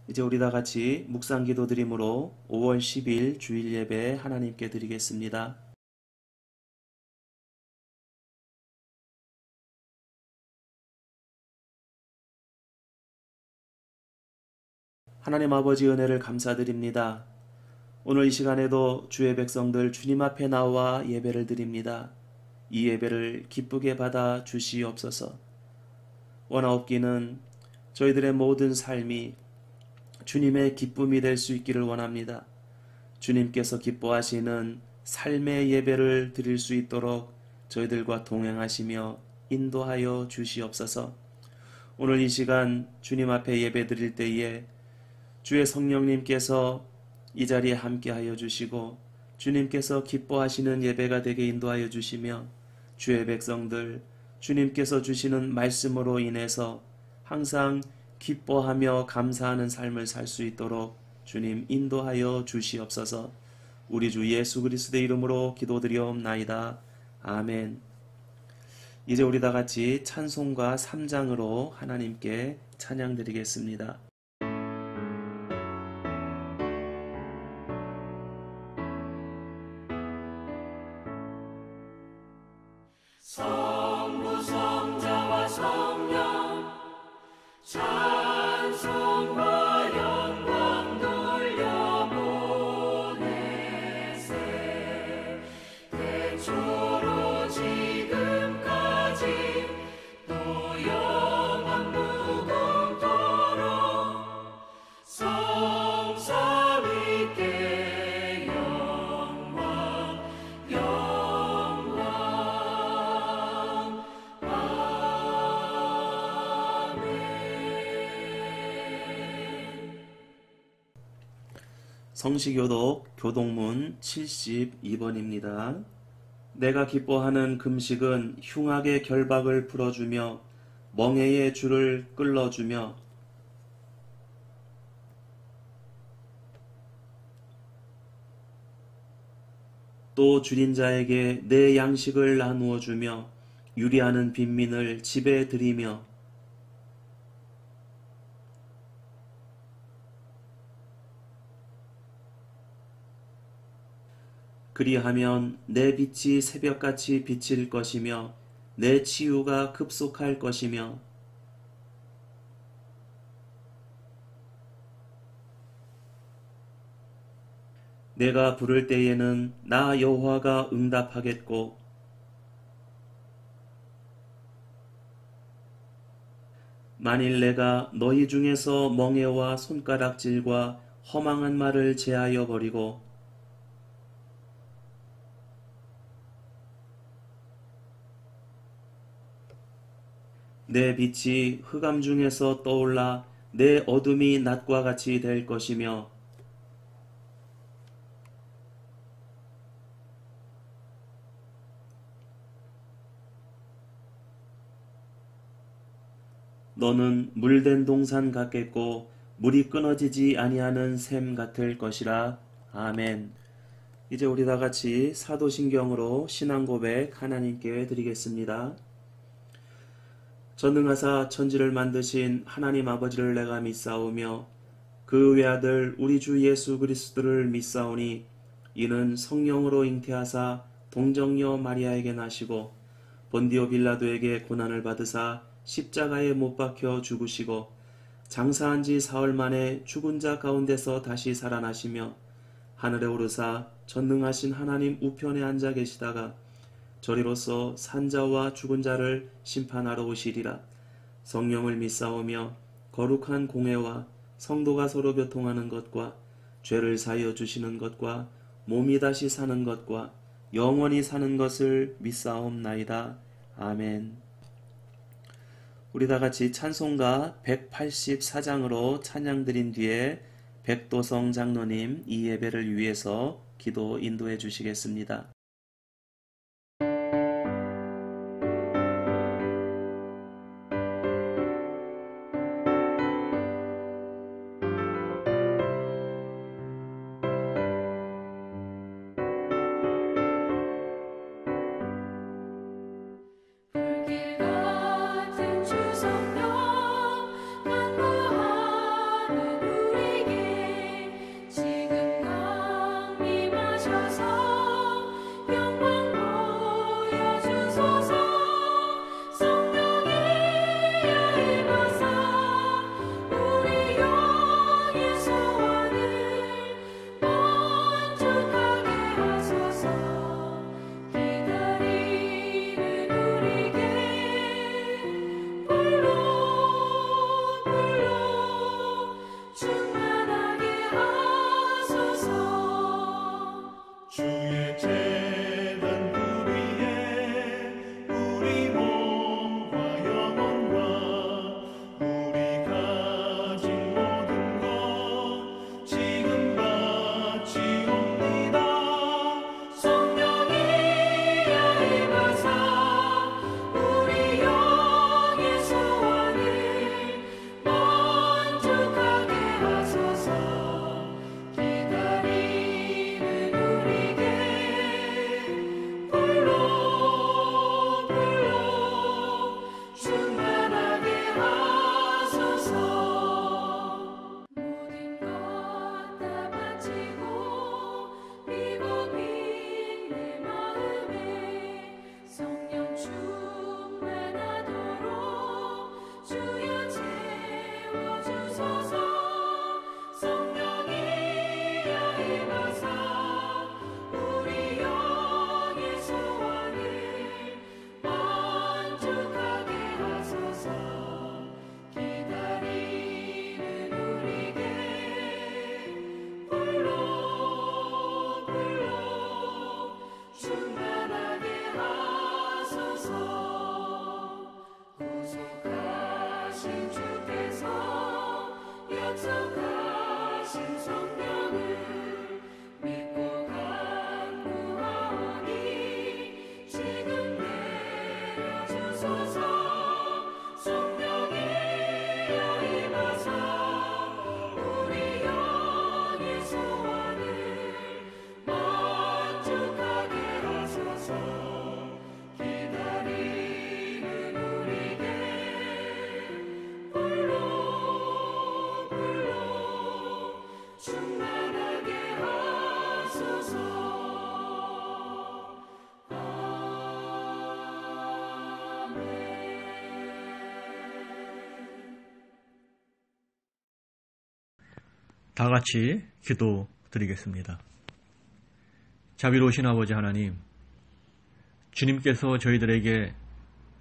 이제 우리 다 같이 묵상 기도 드림으로 5월 10일 주일 예배 하나님께 드리겠습니다. 하나님 아버지 은혜를 감사드립니다. 오늘 이 시간에도 주의 백성들 주님 앞에 나와 예배를 드립니다. 이 예배를 기쁘게 받아 주시옵소서. 원하옵기는 저희들의 모든 삶이 주님의 기쁨이 될 수 있기를 원합니다. 주님께서 기뻐하시는 삶의 예배를 드릴 수 있도록 저희들과 동행하시며 인도하여 주시옵소서. 오늘 이 시간 주님 앞에 예배 드릴 때에 주의 성령님께서 이 자리에 함께하여 주시고 주님께서 기뻐하시는 예배가 되게 인도하여 주시며 주의 백성들 주님께서 주시는 말씀으로 인해서 항상 기뻐하며 감사하는 삶을 살 수 있도록 주님 인도하여 주시옵소서. 우리 주 예수 그리스도의 이름으로 기도드리옵나이다. 아멘. 이제 우리 다 같이 찬송가 3장으로 하나님께 찬양드리겠습니다. 성부 성자와 성령 찬송과 영광 돌려보내세 태초로 지금까지 또 영원 무궁토록 성삼위께 영광 영광 성시교독 교독문 72번입니다. 내가 기뻐하는 금식은 흉악의 결박을 풀어주며 멍에의 줄을 끌어주며 또 줄인 자에게 내 양식을 나누어 주며 유리하는 빈민을 집에 들이며 그리하면 내 빛이 새벽같이 비칠 것이며 내 치유가 급속할 것이며 내가 부를 때에는 나 여호와가 응답하겠고 만일 내가 너희 중에서 멍에와 손가락질과 허망한 말을 제하여 버리고 내 빛이 흑암 중에서 떠올라 내 어둠이 낮과 같이 될 것이며 너는 물된 동산 같겠고 물이 끊어지지 아니하는 샘 같을 것이라. 아멘. 이제 우리 다 같이 사도신경으로 신앙 고백 하나님께 드리겠습니다. 전능하사 천지를 만드신 하나님 아버지를 내가 믿사오며 그 외아들 우리 주 예수 그리스도를 믿사오니 이는 성령으로 잉태하사 동정녀 마리아에게 나시고 본디오 빌라도에게 고난을 받으사 십자가에 못 박혀 죽으시고 장사한 지 사흘 만에 죽은 자 가운데서 다시 살아나시며 하늘에 오르사 전능하신 하나님 우편에 앉아 계시다가 저리로서 산자와 죽은 자를 심판하러 오시리라. 성령을 믿사오며 거룩한 공회와 성도가 서로 교통하는 것과 죄를 사하여 주시는 것과 몸이 다시 사는 것과 영원히 사는 것을 믿사옵나이다. 아멘. 우리 다 같이 찬송가 184장으로 찬양드린 뒤에 백도성 장로님 이 예배를 위해서 기도 인도해 주시겠습니다. 불길 같은 주성령 간구하는 우리 성령을 믿고 간구하오니 지금 내려주소서. 성령이여 임하사 우리 영의 소원을 만족하게 하소서. 기다리는 우리에게 불러 충만하게 하소서. 다 같이 기도드리겠습니다. 자비로우신 아버지 하나님, 주님께서 저희들에게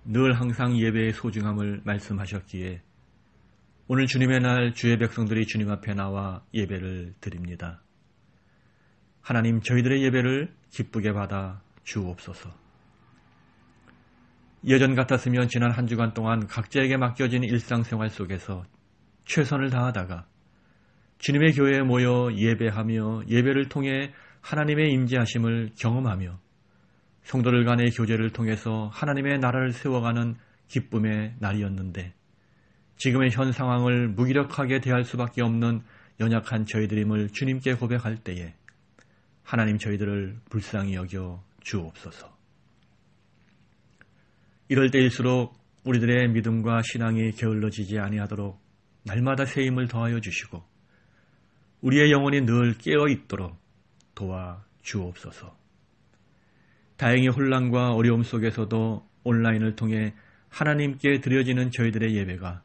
늘 항상 예배의 소중함을 말씀하셨기에 오늘 주님의 날 주의 백성들이 주님 앞에 나와 예배를 드립니다. 하나님, 저희들의 예배를 기쁘게 받아 주옵소서. 예전 같았으면 지난 한 주간 동안 각자에게 맡겨진 일상생활 속에서 최선을 다하다가 주님의 교회에 모여 예배하며 예배를 통해 하나님의 임재하심을 경험하며 성도들 간의 교제를 통해서 하나님의 나라를 세워가는 기쁨의 날이었는데 지금의 현 상황을 무기력하게 대할 수밖에 없는 연약한 저희들임을 주님께 고백할 때에 하나님 저희들을 불쌍히 여겨 주옵소서. 이럴 때일수록 우리들의 믿음과 신앙이 게을러지지 아니하도록 날마다 새 힘을 더하여 주시고 우리의 영혼이 늘 깨어 있도록 도와 주옵소서. 다행히 혼란과 어려움 속에서도 온라인을 통해 하나님께 드려지는 저희들의 예배가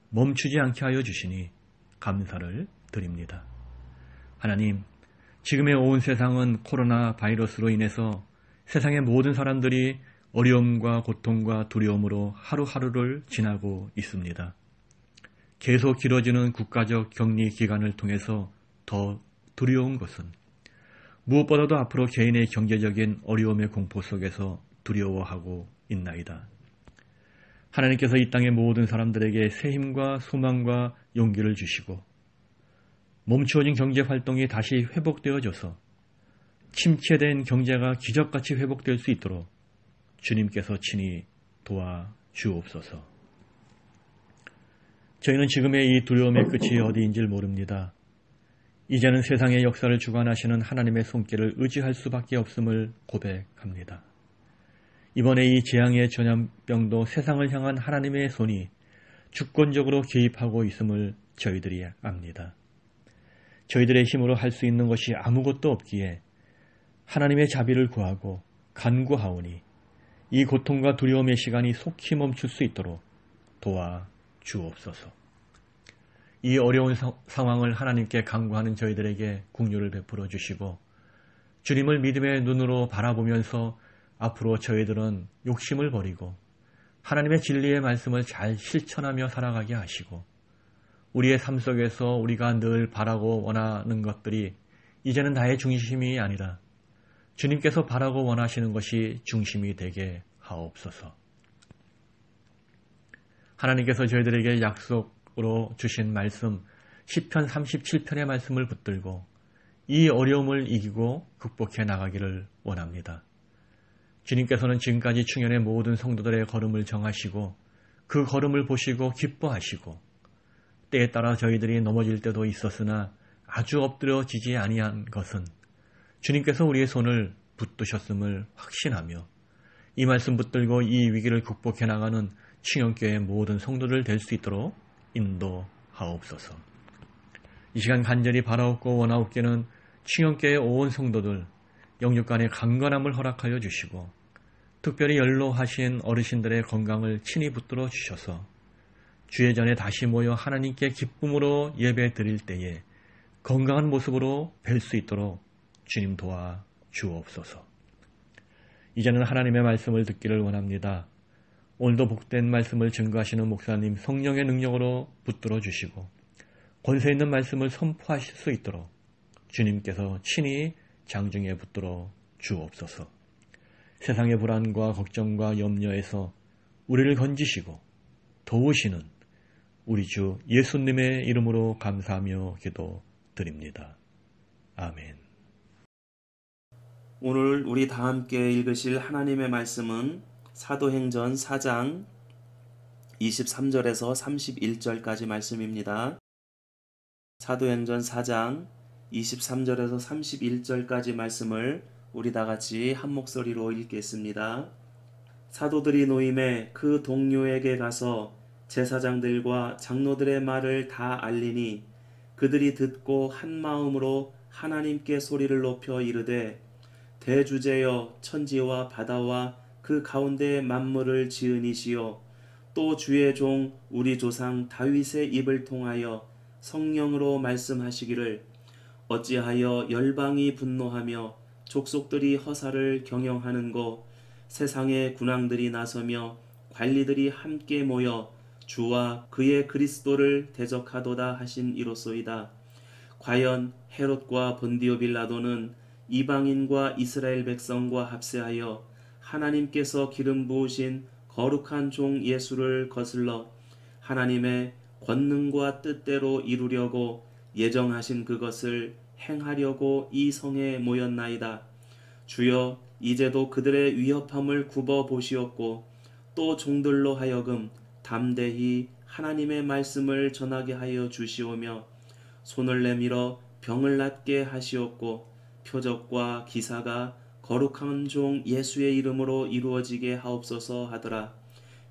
멈추지 않게 하여 주시니 감사를 드립니다. 하나님, 지금의 온 세상은 코로나 바이러스로 인해서 세상의 모든 사람들이 어려움과 고통과 두려움으로 하루하루를 지나고 있습니다. 계속 길어지는 국가적 격리 기간을 통해서 더 두려운 것은 무엇보다도 앞으로 개인의 경제적인 어려움의 공포 속에서 두려워하고 있나이다. 하나님께서 이 땅의 모든 사람들에게 새 힘과 소망과 용기를 주시고 멈추어진 경제활동이 다시 회복되어져서 침체된 경제가 기적같이 회복될 수 있도록 주님께서 친히 도와 주옵소서. 저희는 지금의 이 두려움의 끝이 어디인지 모릅니다. 이제는 세상의 역사를 주관하시는 하나님의 손길을 의지할 수밖에 없음을 고백합니다. 이번에 이 재앙의 전염병도 세상을 향한 하나님의 손이 주권적으로 개입하고 있음을 저희들이 압니다. 저희들의 힘으로 할 수 있는 것이 아무것도 없기에 하나님의 자비를 구하고 간구하오니 이 고통과 두려움의 시간이 속히 멈출 수 있도록 도와 주옵소서. 이 어려운 상황을 하나님께 간구하는 저희들에게 긍휼을 베풀어 주시고 주님을 믿음의 눈으로 바라보면서 앞으로 저희들은 욕심을 버리고 하나님의 진리의 말씀을 잘 실천하며 살아가게 하시고 우리의 삶 속에서 우리가 늘 바라고 원하는 것들이 이제는 나의 중심이 아니라 주님께서 바라고 원하시는 것이 중심이 되게 하옵소서. 하나님께서 저희들에게 약속으로 주신 말씀 시편 37편의 말씀을 붙들고 이 어려움을 이기고 극복해 나가기를 원합니다. 주님께서는 지금까지 충현의 모든 성도들의 걸음을 정하시고 그 걸음을 보시고 기뻐하시고 때에 따라 저희들이 넘어질 때도 있었으나 아주 엎드려지지 아니한 것은 주님께서 우리의 손을 붙드셨음을 확신하며 이 말씀 붙들고 이 위기를 극복해 나가는 충현교회의 모든 성도들 될 수 있도록 인도하옵소서. 이 시간 간절히 바라옵고 원하옵기는 충현교회의 온 성도들 영육 간의 강건함을 허락하여 주시고 특별히 연로하신 어르신들의 건강을 친히 붙들어 주셔서 주의 전에 다시 모여 하나님께 기쁨으로 예배 드릴 때에 건강한 모습으로 뵐 수 있도록 주님 도와 주옵소서. 이제는 하나님의 말씀을 듣기를 원합니다. 오늘도 복된 말씀을 증거하시는 목사님 성령의 능력으로 붙들어 주시고 권세 있는 말씀을 선포하실 수 있도록 주님께서 친히 장중에 붙들어 주옵소서. 세상의 불안과 걱정과 염려에서 우리를 건지시고 도우시는 우리 주 예수님의 이름으로 감사하며 기도 드립니다. 아멘. 오늘 우리 다 함께 읽으실 하나님의 말씀은 사도행전 4장 23절에서 31절까지 말씀입니다. 사도행전 4장 23절에서 31절까지 말씀을 우리 다 같이 한 목소리로 읽겠습니다. 사도들이 노임에 그 동료에게 가서 제사장들과 장로들의 말을 다 알리니 그들이 듣고 한 마음으로 하나님께 소리를 높여 이르되 대주제여 천지와 바다와 그 가운데 만물을 지으니시여 또 주의 종 우리 조상 다윗의 입을 통하여 성령으로 말씀하시기를 어찌하여 열방이 분노하며 족속들이 허사를 경영하는고 세상의 군왕들이 나서며 관리들이 함께 모여 주와 그의 그리스도를 대적하도다 하신 이로소이다. 과연 헤롯과 본디오 빌라도는 이방인과 이스라엘 백성과 합세하여 하나님께서 기름 부으신 거룩한 종 예수를 거슬러 하나님의 권능과 뜻대로 이루려고 예정하신 그것을 행하려고 이 성에 모였나이다. 주여 이제도 그들의 위협함을 굽어 보시옵고 또 종들로 하여금 담대히 하나님의 말씀을 전하게 하여 주시오며 손을 내밀어 병을 낫게 하시옵고 표적과 기사가 거룩한 종 예수의 이름으로 이루어지게 하옵소서 하더라.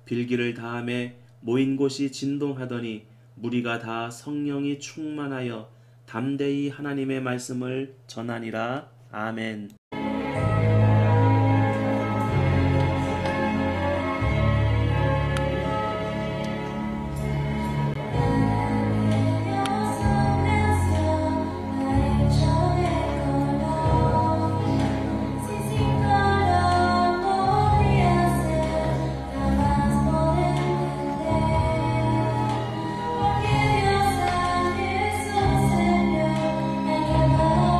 빌기를 다함에 모인 곳이 진동하더니 무리가 다 성령이 충만하여 담대히 하나님의 말씀을 전하니라. 아멘. Porque Dios sabe su Señor, el que para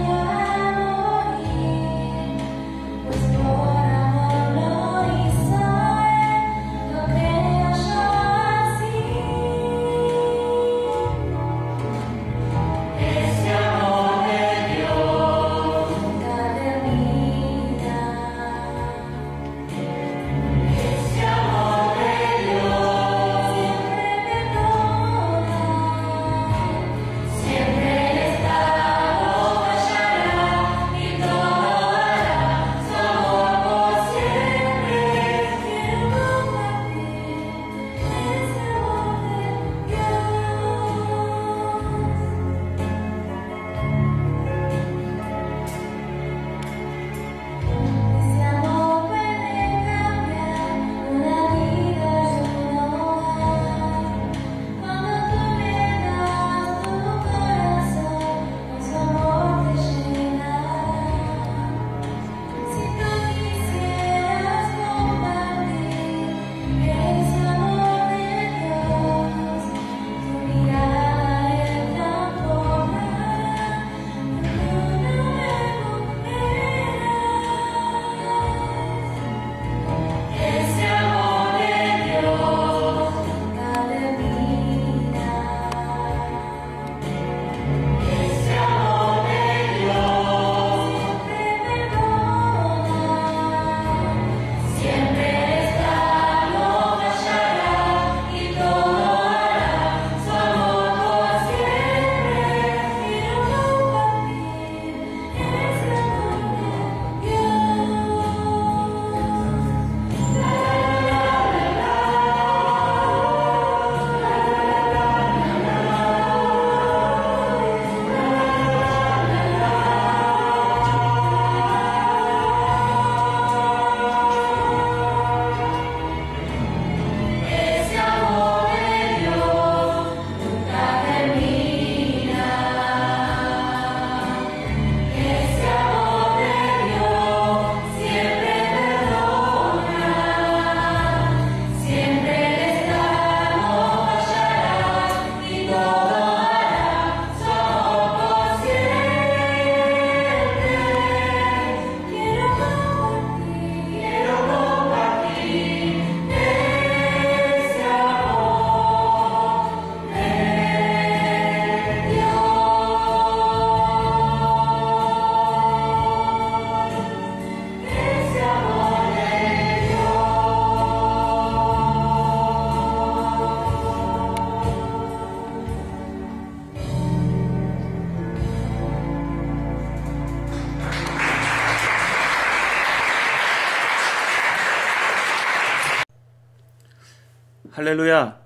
할렐루야!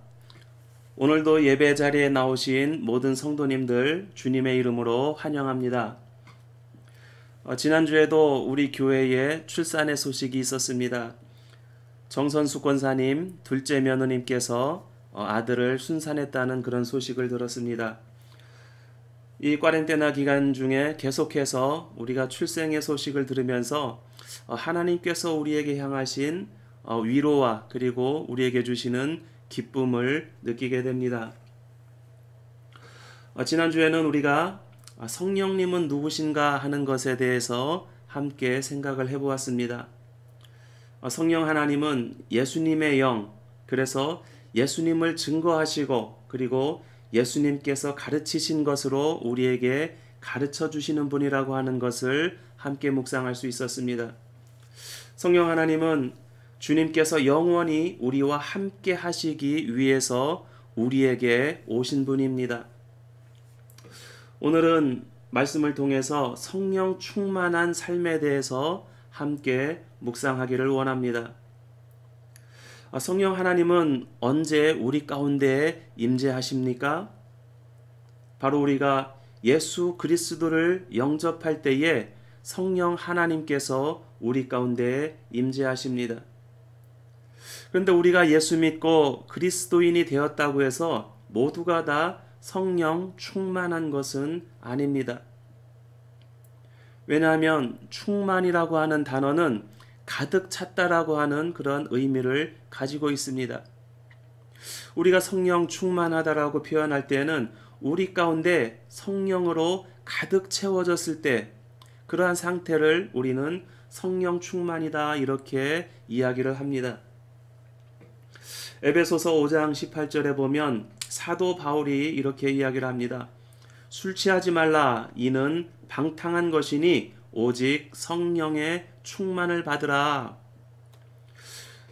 오늘도 예배 자리에 나오신 모든 성도님들 주님의 이름으로 환영합니다. 지난주에도 우리 교회에 출산의 소식이 있었습니다. 정선수 권사님 둘째 며느님께서 아들을 순산했다는 그런 소식을 들었습니다. 이 꽈렌테나 기간 중에 계속해서 우리가 출생의 소식을 들으면서 하나님께서 우리에게 향하신 위로와 그리고 우리에게 주시는 기쁨을 느끼게 됩니다. 지난주에는 우리가 성령님은 누구신가 하는 것에 대해서 함께 생각을 해보았습니다. 성령 하나님은 예수님의 영, 그래서 예수님을 증거하시고 그리고 예수님께서 가르치신 것으로 우리에게 가르쳐 주시는 분이라고 하는 것을 함께 묵상할 수 있었습니다. 성령 하나님은 주님께서 영원히 우리와 함께 하시기 위해서 우리에게 오신 분입니다. 오늘은 말씀을 통해서 성령 충만한 삶에 대해서 함께 묵상하기를 원합니다. 성령 하나님은 언제 우리 가운데에 임재하십니까? 바로 우리가 예수 그리스도를 영접할 때에 성령 하나님께서 우리 가운데에 임재하십니다. 그런데 우리가 예수 믿고 그리스도인이 되었다고 해서 모두가 다 성령 충만한 것은 아닙니다. 왜냐하면 충만이라고 하는 단어는 가득 찼다라고 하는 그런 의미를 가지고 있습니다. 우리가 성령 충만하다라고 표현할 때는 우리 가운데 성령으로 가득 채워졌을 때 그러한 상태를 우리는 성령 충만이다 이렇게 이야기를 합니다. 에베소서 5장 18절에 보면 사도 바울이 이렇게 이야기를 합니다. 술 취하지 말라 이는 방탕한 것이니 오직 성령의 충만을 받으라.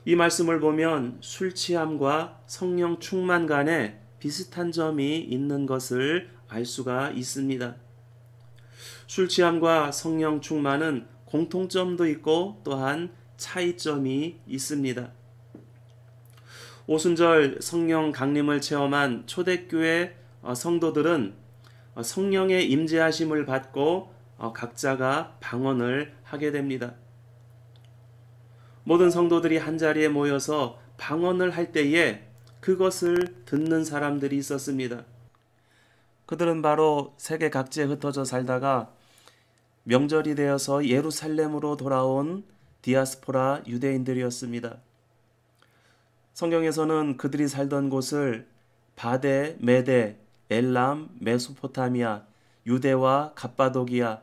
이 말씀을 보면 술 취함과 성령 충만 간에 비슷한 점이 있는 것을 알 수가 있습니다. 술 취함과 성령 충만은 공통점도 있고 또한 차이점이 있습니다. 오순절 성령 강림을 체험한 초대교회 성도들은 성령의 임재하심을 받고 각자가 방언을 하게 됩니다. 모든 성도들이 한자리에 모여서 방언을 할 때에 그것을 듣는 사람들이 있었습니다. 그들은 바로 세계 각지에 흩어져 살다가 명절이 되어서 예루살렘으로 돌아온 디아스포라 유대인들이었습니다. 성경에서는 그들이 살던 곳을 바데, 메데, 엘람, 메소포타미아, 유대와 갑바도기아,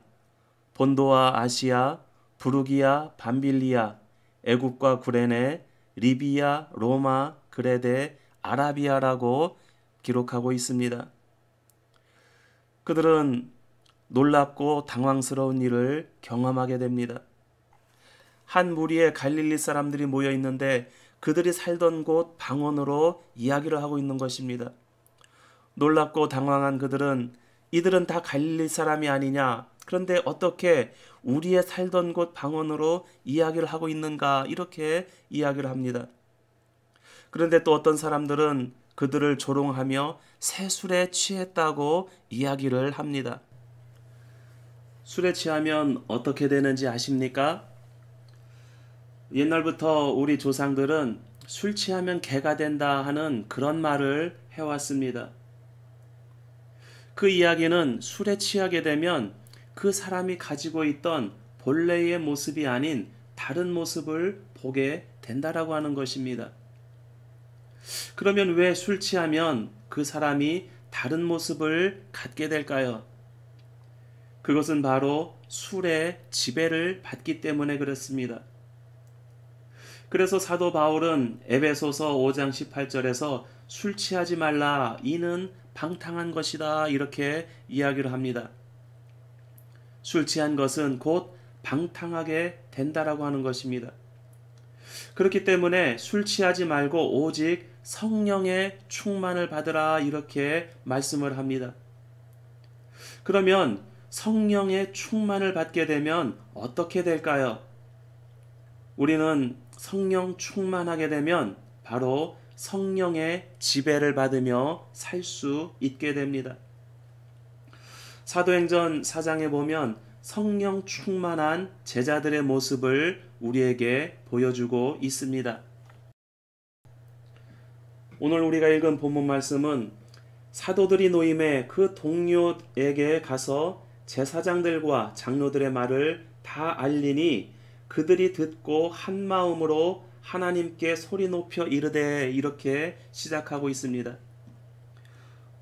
본도와 아시아, 부르기아, 밤빌리아, 애굽과 구레네, 리비아, 로마, 그레데, 아라비아라고 기록하고 있습니다. 그들은 놀랍고 당황스러운 일을 경험하게 됩니다. 한 무리의 갈릴리 사람들이 모여 있는데 그들이 살던 곳 방언으로 이야기를 하고 있는 것입니다. 놀랍고 당황한 그들은 이들은 다 갈릴리 사람이 아니냐? 그런데 어떻게 우리의 살던 곳 방언으로 이야기를 하고 있는가? 이렇게 이야기를 합니다. 그런데 또 어떤 사람들은 그들을 조롱하며 새술에 취했다고 이야기를 합니다. 술에 취하면 어떻게 되는지 아십니까? 옛날부터 우리 조상들은 술 취하면 개가 된다 하는 그런 말을 해왔습니다. 그 이야기는 술에 취하게 되면 그 사람이 가지고 있던 본래의 모습이 아닌 다른 모습을 보게 된다라고 하는 것입니다. 그러면 왜 술 취하면 그 사람이 다른 모습을 갖게 될까요? 그것은 바로 술의 지배를 받기 때문에 그렇습니다. 그래서 사도 바울은 에베소서 5장 18절에서 술 취하지 말라 이는 방탕한 것이다 이렇게 이야기를 합니다. 술 취한 것은 곧 방탕하게 된다라고 하는 것입니다. 그렇기 때문에 술 취하지 말고 오직 성령의 충만을 받으라 이렇게 말씀을 합니다. 그러면 성령의 충만을 받게 되면 어떻게 될까요? 우리는 성령 충만하게 되면 바로 성령의 지배를 받으며 살 수 있게 됩니다. 사도행전 4장에 보면 성령 충만한 제자들의 모습을 우리에게 보여주고 있습니다. 오늘 우리가 읽은 본문 말씀은 사도들이 노임에 그 동료에게 가서 제사장들과 장로들의 말을 다 알리니 그들이 듣고 한 마음으로 하나님께 소리 높여 이르되, 이렇게 시작하고 있습니다.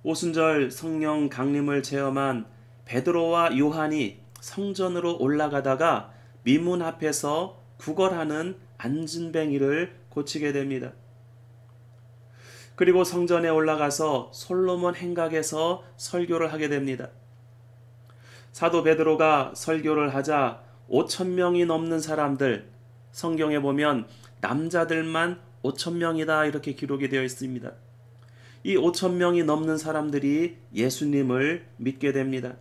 오순절 성령 강림을 체험한 베드로와 요한이 성전으로 올라가다가 미문 앞에서 구걸하는 안진뱅이를 고치게 됩니다. 그리고 성전에 올라가서 솔로몬 행각에서 설교를 하게 됩니다. 사도 베드로가 설교를 하자 5,000명이 넘는 사람들, 성경에 보면 남자들만 5,000명이다 이렇게 기록이 되어 있습니다. 이 5,000명이 넘는 사람들이 예수님을 믿게 됩니다.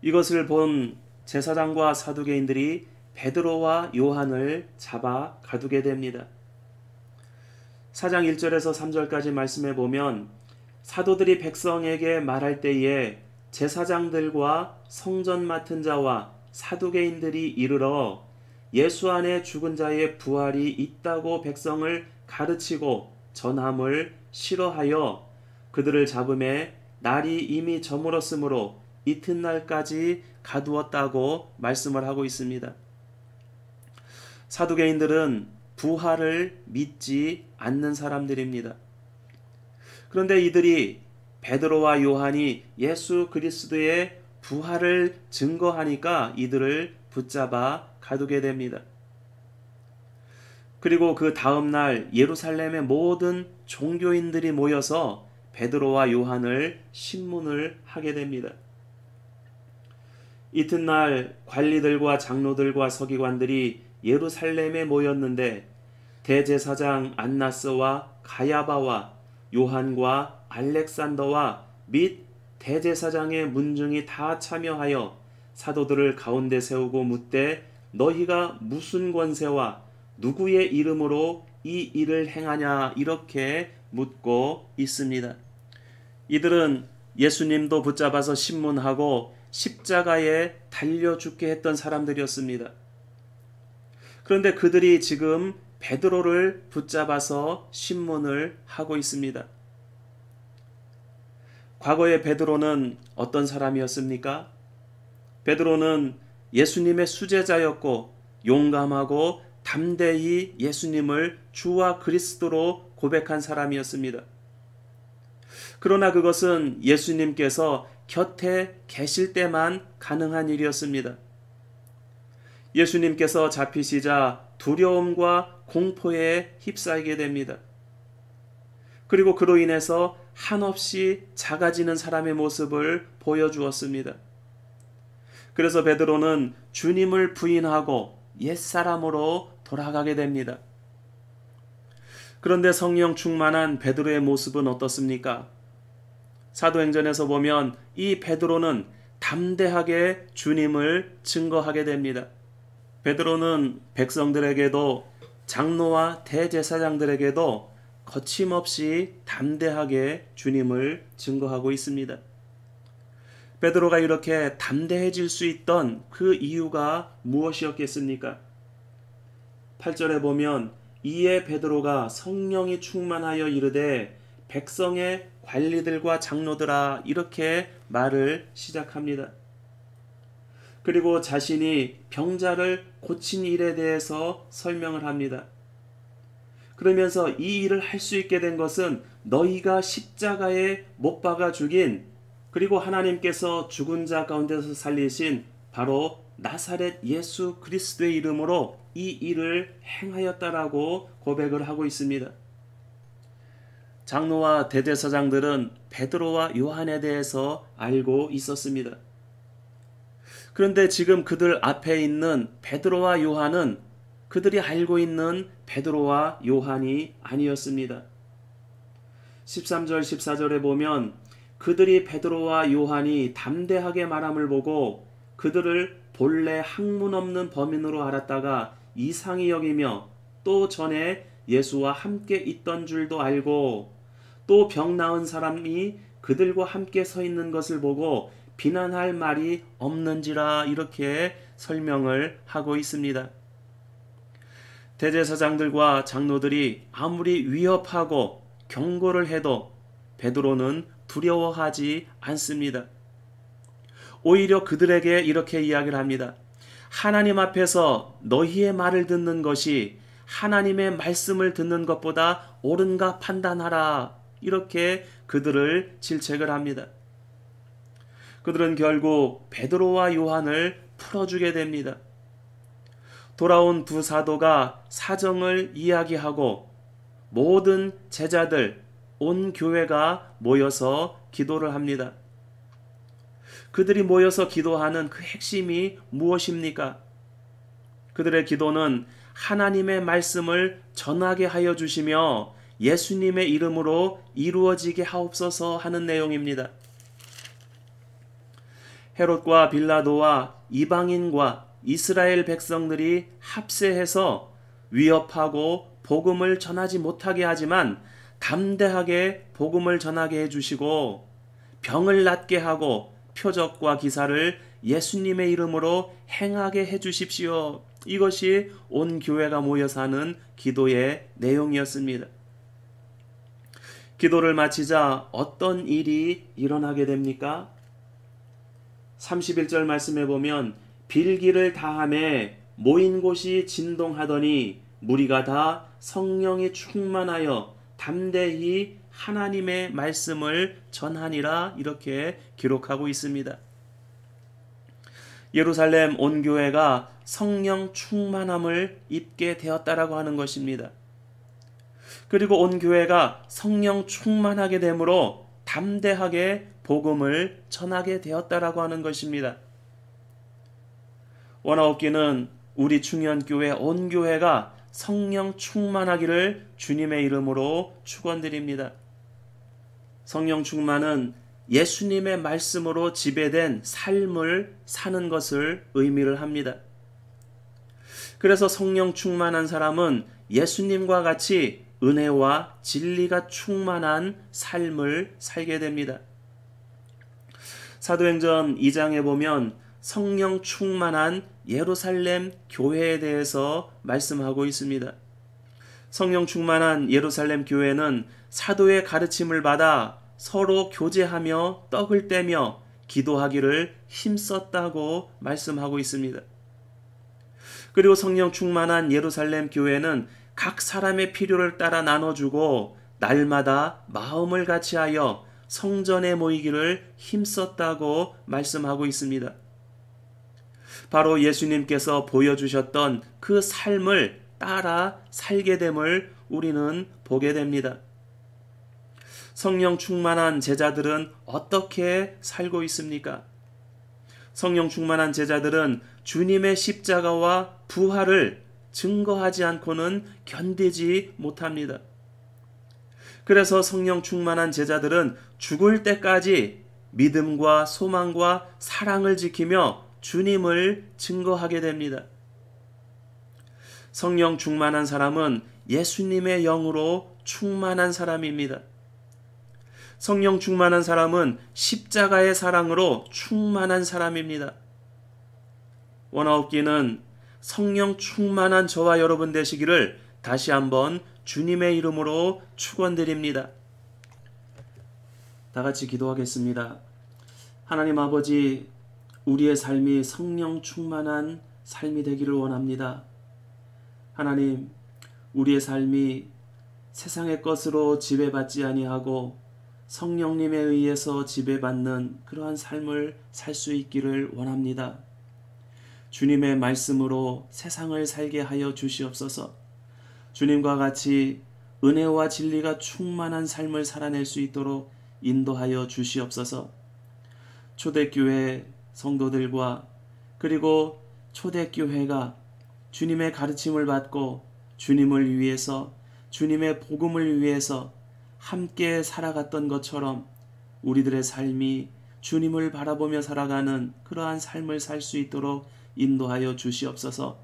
이것을 본 제사장과 사두개인들이 베드로와 요한을 잡아 가두게 됩니다. 4장 1절에서 3절까지 말씀해 보면 사도들이 백성에게 말할 때에 제사장들과 성전 맡은 자와 사두개인들이 이르러 예수 안에 죽은 자의 부활이 있다고 백성을 가르치고 전함을 싫어하여 그들을 잡음에 날이 이미 저물었으므로 이튿날까지 가두었다고 말씀을 하고 있습니다. 사두개인들은 부활을 믿지 않는 사람들입니다. 그런데 이들이 베드로와 요한이 예수 그리스도의 부활을 증거하니까 이들을 붙잡아 가두게 됩니다. 그리고 그 다음 날 예루살렘의 모든 종교인들이 모여서 베드로와 요한을 신문을 하게 됩니다. 이튿날 관리들과 장로들과 서기관들이 예루살렘에 모였는데 대제사장 안나스와 가야바와 요한과 알렉산더와 및 대제사장의 문중이 다 참여하여 사도들을 가운데 세우고 묻되 너희가 무슨 권세와 누구의 이름으로 이 일을 행하냐 이렇게 묻고 있습니다. 이들은 예수님도 붙잡아서 신문하고 십자가에 달려 죽게 했던 사람들이었습니다. 그런데 그들이 지금 베드로를 붙잡아서 신문을 하고 있습니다. 과거의 베드로는 어떤 사람이었습니까? 베드로는 예수님의 수제자였고 용감하고 담대히 예수님을 주와 그리스도로 고백한 사람이었습니다. 그러나 그것은 예수님께서 곁에 계실 때만 가능한 일이었습니다. 예수님께서 잡히시자 두려움과 공포에 휩싸이게 됩니다. 그리고 그로 인해서 한없이 작아지는 사람의 모습을 보여주었습니다. 그래서 베드로는 주님을 부인하고 옛사람으로 돌아가게 됩니다. 그런데 성령 충만한 베드로의 모습은 어떻습니까? 사도행전에서 보면 이 베드로는 담대하게 주님을 증거하게 됩니다. 베드로는 백성들에게도 장로와 대제사장들에게도 거침없이 담대하게 주님을 증거하고 있습니다. 베드로가 이렇게 담대해질 수 있던 그 이유가 무엇이었겠습니까? 8절에 보면 이에 베드로가 성령이 충만하여 이르되 백성의 관리들과 장로들아 이렇게 말을 시작합니다. 그리고 자신이 병자를 고친 일에 대해서 설명을 합니다. 그러면서 이 일을 할 수 있게 된 것은 너희가 십자가에 못 박아 죽인 그리고 하나님께서 죽은 자 가운데서 살리신 바로 나사렛 예수 그리스도의 이름으로 이 일을 행하였다라고 고백을 하고 있습니다. 장로와 대제사장들은 베드로와 요한에 대해서 알고 있었습니다. 그런데 지금 그들 앞에 있는 베드로와 요한은 그들이 알고 있는 베드로와 요한이 아니었습니다. 13절 14절에 보면 그들이 베드로와 요한이 담대하게 말함을 보고 그들을 본래 학문 없는 범인으로 알았다가 이상히 여기며 또 전에 예수와 함께 있던 줄도 알고 또 병 나은 사람이 그들과 함께 서 있는 것을 보고 비난할 말이 없는지라 이렇게 설명을 하고 있습니다. 대제사장들과 장로들이 아무리 위협하고 경고를 해도 베드로는 두려워하지 않습니다. 오히려 그들에게 이렇게 이야기를 합니다. 하나님 앞에서 너희의 말을 듣는 것이 하나님의 말씀을 듣는 것보다 옳은가 판단하라. 이렇게 그들을 질책을 합니다. 그들은 결국 베드로와 요한을 풀어주게 됩니다. 돌아온 두 사도가 사정을 이야기하고 모든 제자들, 온 교회가 모여서 기도를 합니다. 그들이 모여서 기도하는 그 핵심이 무엇입니까? 그들의 기도는 하나님의 말씀을 전하게 하여 주시며 예수님의 이름으로 이루어지게 하옵소서 하는 내용입니다. 헤롯과 빌라도와 이방인과 이스라엘 백성들이 합세해서 위협하고 복음을 전하지 못하게 하지만 담대하게 복음을 전하게 해주시고 병을 낫게 하고 표적과 기사를 예수님의 이름으로 행하게 해주십시오. 이것이 온 교회가 모여서 하는 기도의 내용이었습니다. 기도를 마치자 어떤 일이 일어나게 됩니까? 31절 말씀에 보면 빌기를 다하매 모인 곳이 진동하더니 무리가 다 성령이 충만하여 담대히 하나님의 말씀을 전하니라 이렇게 기록하고 있습니다. 예루살렘 온 교회가 성령 충만함을 입게 되었다라고 하는 것입니다. 그리고 온 교회가 성령 충만하게 되므로 담대하게 복음을 전하게 되었다라고 하는 것입니다. 원하옵기는 우리 충현교회 온 교회가 성령 충만하기를 주님의 이름으로 축원드립니다. 성령 충만은 예수님의 말씀으로 지배된 삶을 사는 것을 의미를 합니다. 그래서 성령 충만한 사람은 예수님과 같이 은혜와 진리가 충만한 삶을 살게 됩니다. 사도행전 2장에 보면 성령 충만한 예루살렘 교회에 대해서 말씀하고 있습니다. 성령 충만한 예루살렘 교회는 사도의 가르침을 받아 서로 교제하며 떡을 떼며 기도하기를 힘썼다고 말씀하고 있습니다. 그리고 성령 충만한 예루살렘 교회는 각 사람의 필요를 따라 나눠주고 날마다 마음을 같이하여 성전에 모이기를 힘썼다고 말씀하고 있습니다. 바로 예수님께서 보여주셨던 그 삶을 따라 살게 됨을 우리는 보게 됩니다. 성령 충만한 제자들은 어떻게 살고 있습니까? 성령 충만한 제자들은 주님의 십자가와 부활을 증거하지 않고는 견디지 못합니다. 그래서 성령 충만한 제자들은 죽을 때까지 믿음과 소망과 사랑을 지키며 주님을 증거하게 됩니다. 성령 충만한 사람은 예수님의 영으로 충만한 사람입니다. 성령 충만한 사람은 십자가의 사랑으로 충만한 사람입니다. 원하옵기는 성령 충만한 저와 여러분 되시기를 다시 한번 주님의 이름으로 축원드립니다. 다 같이 기도하겠습니다. 하나님 아버지, 우리의 삶이 성령 충만한 삶이 되기를 원합니다. 하나님, 우리의 삶이 세상의 것으로 지배받지 아니하고 성령님에 의해서 지배받는 그러한 삶을 살 수 있기를 원합니다. 주님의 말씀으로 세상을 살게 하여 주시옵소서. 주님과 같이 은혜와 진리가 충만한 삶을 살아낼 수 있도록 인도하여 주시옵소서. 초대교회 성도들과 그리고 초대교회가 주님의 가르침을 받고 주님을 위해서, 주님의 복음을 위해서 함께 살아갔던 것처럼 우리들의 삶이 주님을 바라보며 살아가는 그러한 삶을 살 수 있도록 인도하여 주시옵소서.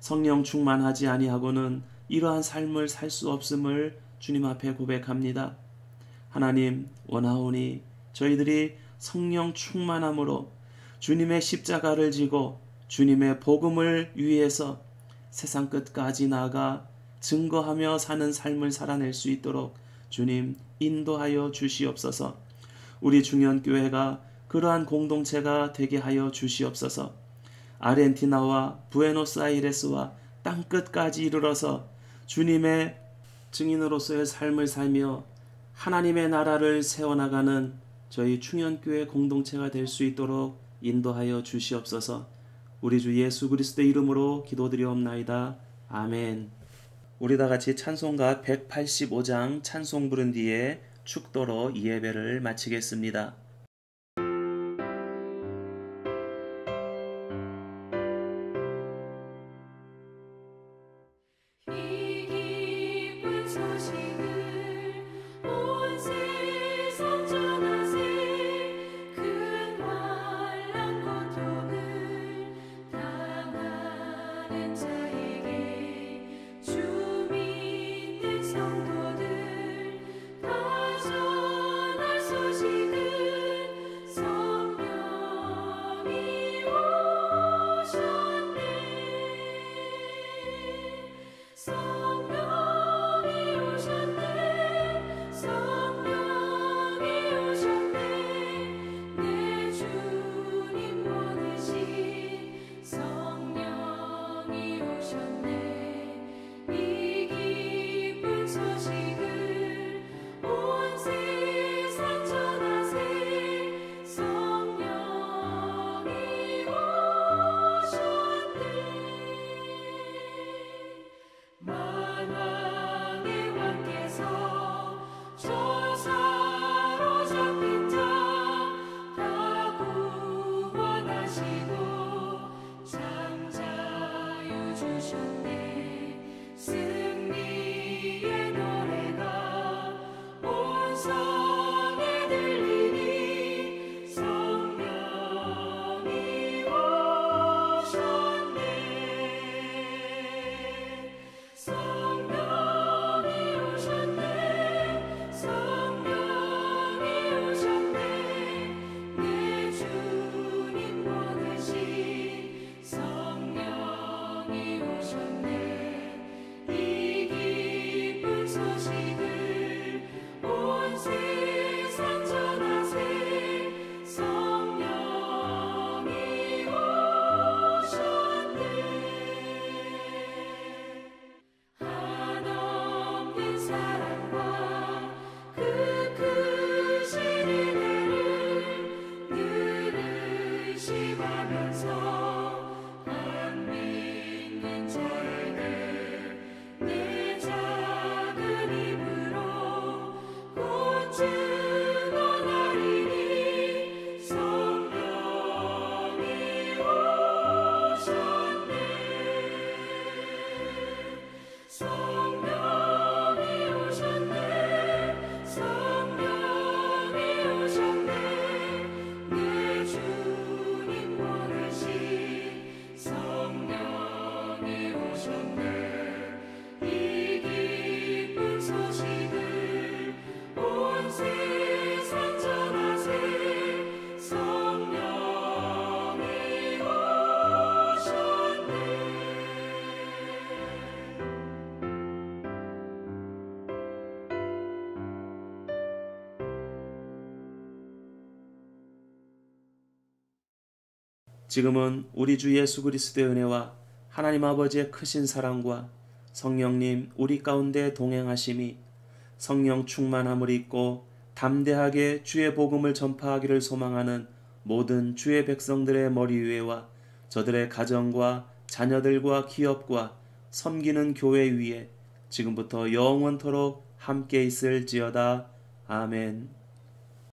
성령 충만하지 아니하고는 이러한 삶을 살 수 없음을 주님 앞에 고백합니다. 하나님, 원하오니 저희들이 성령 충만함으로 주님의 십자가를 지고 주님의 복음을 위해서 세상 끝까지 나아가 증거하며 사는 삶을 살아낼 수 있도록 주님 인도하여 주시옵소서. 우리 중현교회가 그러한 공동체가 되게 하여 주시옵소서. 아르헨티나와 부에노스아이레스와 땅끝까지 이르러서 주님의 증인으로서의 삶을 살며 하나님의 나라를 세워나가는 저희 충현교회 공동체가 될 수 있도록 인도하여 주시옵소서. 우리 주 예수 그리스도의 이름으로 기도드리옵나이다. 아멘. 우리 다 같이 찬송가 185장 찬송 부른 뒤에 축도로 이 예배를 마치겠습니다. 이 기쁜 소식을 온 세상 전하세. 큰 환난 고통을 당하는 자에게 주 믿는 성도들 다 전할 소식은 성령이 오셨네. 성령이 오셨네. 성령이 오셨네. 내 주님 보내신 성령이 오셨네. 이 기쁜 소식을 온 세상 전하세. 성령이 오셨네. 만왕의 왕께서 저 사로잡힌 자 다 구원하시고 장자유 주셨네. 승리의 노래가 온 성에 들리니 성령이 오셨네. 성령이 오셨네. 성령이 오셨네. 내 주님 보내신 성령이 오셨네. 이 기쁜 소식을 온 세상 전하세. 성령이 오셨네. 한없는 사랑과 그 크신 은혜를 늘 의심하면서 안 믿는 자에게 내 작은 입으로 곧 증언하리니 성령이 오셨네. 성령이 오셨네. 성령이 오셨네. 내 주님 보내신 성령이 오셨네. 이 기쁜 소식을 온 세상 전하세. 성령이 오셨네. 지금은 우리 주 예수 그리스도의 은혜와 하나님 아버지의 크신 사랑과 성령님 우리 가운데 동행하심이 성령 충만함을 입고 담대하게 주의 복음을 전파하기를 소망하는 모든 주의 백성들의 머리 위에와 저들의 가정과 자녀들과 기업과 섬기는 교회 위에 지금부터 영원토록 함께 있을지어다. 아멘.